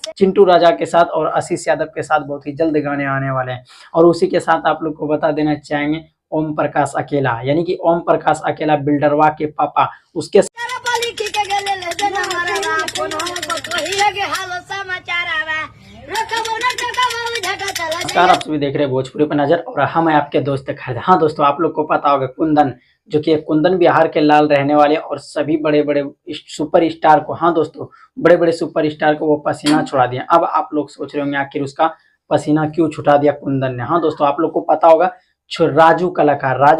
चिंटू राजा के साथ और आशीष यादव के साथ बहुत ही जल्द गाने आने वाले हैं। और उसी के साथ आप लोग को बता देना चाहेंगे ओम प्रकाश अकेला, यानी कि ओम प्रकाश अकेला बिल्डरवा के पापा, उसके नमस्कार, आप सभी देख रहे हैं भोजपुरी पर नजर और हम है आपके दोस्त खैर। हाँ दोस्तों, आप लोग को पता होगा कुंदन, जो कि कुंदन बिहार के लाल रहने वाले और सभी बड़े बड़े सुपर स्टार को, हाँ दोस्तों, बड़े बड़े सुपर स्टार को वो पसीना छुड़ा दिया। अब आप लोग सोच रहे होंगे आखिर उसका पसीना क्यों छुटा दिया कुंदन ने। हाँ दोस्तों, आप लोग को पता होगा राजू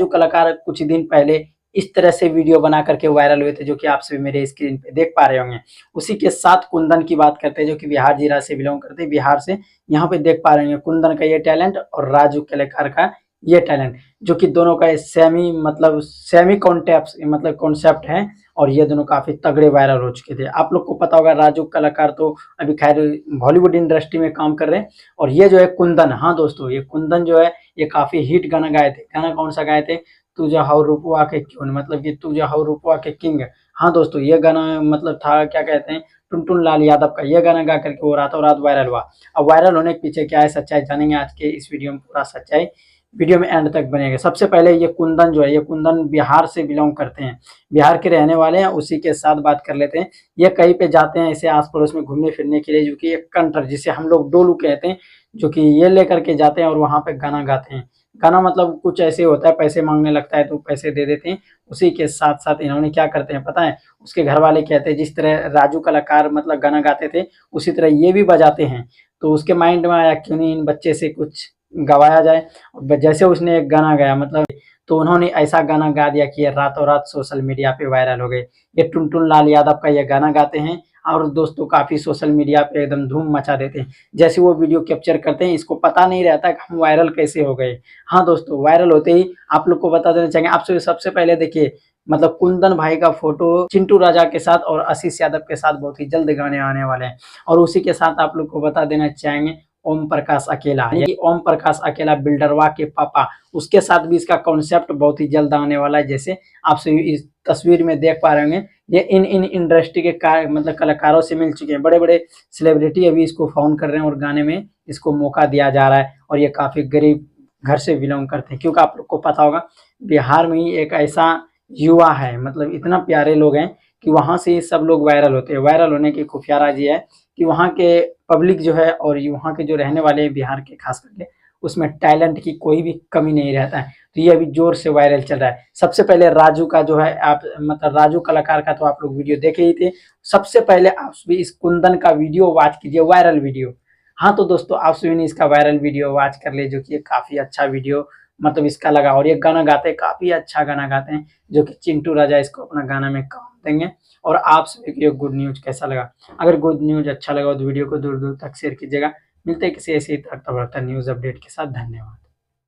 कलाकार कुछ दिन पहले इस तरह से वीडियो बना करके वायरल हुए थे, जो कि आप सभी मेरे स्क्रीन पे देख पा रहे होंगे। उसी के साथ कुंदन की बात करते हैं, जो कि बिहार जिला से बिलोंग करते हैं, बिहार से। यहाँ पे देख पा रहे हैं कुंदन का ये टैलेंट और राजू कलाकार का ये टैलेंट, जो कि दोनों का सेमी कॉन्सेप्ट है। और ये दोनों काफी तगड़े वायरल हो चुके थे। आप लोग को पता होगा राजू कलाकार तो अभी खैर बॉलीवुड इंडस्ट्री में काम कर रहे हैं। और ये जो है कुंदन, हाँ दोस्तों, ये कुंदन जो है ये काफी हिट गाना गाए थे। गाना कौन सा गाए थे? तुझे हाउ रूपवा के क्यों, मतलब कि तुझे हाउ रूपवा के किंग। हाँ दोस्तों, ये गाना मतलब था, क्या कहते हैं, टुनटुन लाल यादव का। ये गाना गा करके वो रातों रात वायरल हुआ। अब वायरल होने के पीछे क्या है सच्चाई जानेंगे आज के इस वीडियो में, पूरा सच्चाई वीडियो में एंड तक बनेगा। सबसे पहले ये कुंदन जो है, ये कुंदन बिहार से बिलोंग करते हैं, बिहार के रहने वाले हैं। उसी के साथ बात कर लेते हैं। ये कहीं पे जाते हैं ऐसे आस पड़ोस में घूमने फिरने के लिए, जो कि एक कंटर जिसे हम लोग डोलू कहते हैं, जो कि ये लेकर के जाते हैं और वहां पे गाना गाते हैं। गाना मतलब कुछ ऐसे होता है, पैसे मांगने लगता है तो पैसे दे देते हैं। उसी के साथ साथ इन्होंने क्या करते हैं पता है, उसके घर वाले कहते हैं जिस तरह राजू कलाकार मतलब गाना गाते थे उसी तरह ये भी बजाते हैं। तो उसके माइंड में आया क्यों नहीं इन बच्चे से कुछ गवाया जाए। जैसे उसने एक गाना गाया मतलब, तो उन्होंने ऐसा गाना गा दिया कि ये रातों रात सोशल मीडिया पे वायरल हो गए। ये टुनटुन लाल यादव का ये गाना गाते हैं और दोस्तों काफी सोशल मीडिया पे एकदम धूम मचा देते हैं। जैसे वो वीडियो कैप्चर करते हैं, इसको पता नहीं रहता कि हम वायरल कैसे हो गए। हाँ दोस्तों, वायरल होते ही आप लोग को बता देना चाहेंगे। आप सबसे पहले देखिए, मतलब कुंदन भाई का फोटो चिंटू राजा के साथ और आशीष यादव के साथ बहुत ही जल्द गाने आने वाले हैं। और उसी के साथ आप लोग को बता देना चाहेंगे ओम प्रकाश अकेला, यानी कि ओम प्रकाश अकेला बिल्डरवा के पापा, उसके साथ भी इसका कॉन्सेप्ट बहुत ही जल्द आने वाला है। जैसे आप सभी इस तस्वीर में देख पा रहे होंगे, ये इन इंडस्ट्री के मतलब कलाकारों से मिल चुके हैं। बड़े बड़े सेलिब्रिटी अभी इसको फोन कर रहे हैं और गाने में इसको मौका दिया जा रहा है। और ये काफी गरीब घर से बिलोंग करते हैं, क्योंकि आप लोग को पता होगा बिहार में ही एक ऐसा युवा है, मतलब इतना प्यारे लोग हैं कि वहां से सब लोग वायरल होते हैं। वायरल होने की खुफिया राज ये है कि वहाँ के पब्लिक जो है और वहाँ के जो रहने वाले हैं बिहार के खास करके, उसमें टैलेंट की कोई भी कमी नहीं रहता है। तो ये अभी जोर से वायरल चल रहा है। सबसे पहले राजू का जो है, आप मतलब राजू कलाकार का तो आप लोग वीडियो देखे ही थे। सबसे पहले आप भी इस कुंदन का वीडियो वॉच कीजिए, वायरल वीडियो। हाँ तो दोस्तों, आप सभी ने इसका वायरल वीडियो वॉच कर ले, जो कि काफी अच्छा वीडियो मतलब इसका लगा। और ये गाना गाते हैं, काफी अच्छा गाना गाते हैं, जो कि चिंटू राजा इसको अपना गाना में काम देंगे। और आप सभी को ये गुड न्यूज कैसा लगा? अगर गुड न्यूज अच्छा लगा तो वीडियो को दूर दूर तक शेयर कीजिएगा। मिलते हैं किसी ऐसे ही तड़कता भड़कता न्यूज अपडेट के साथ। धन्यवाद।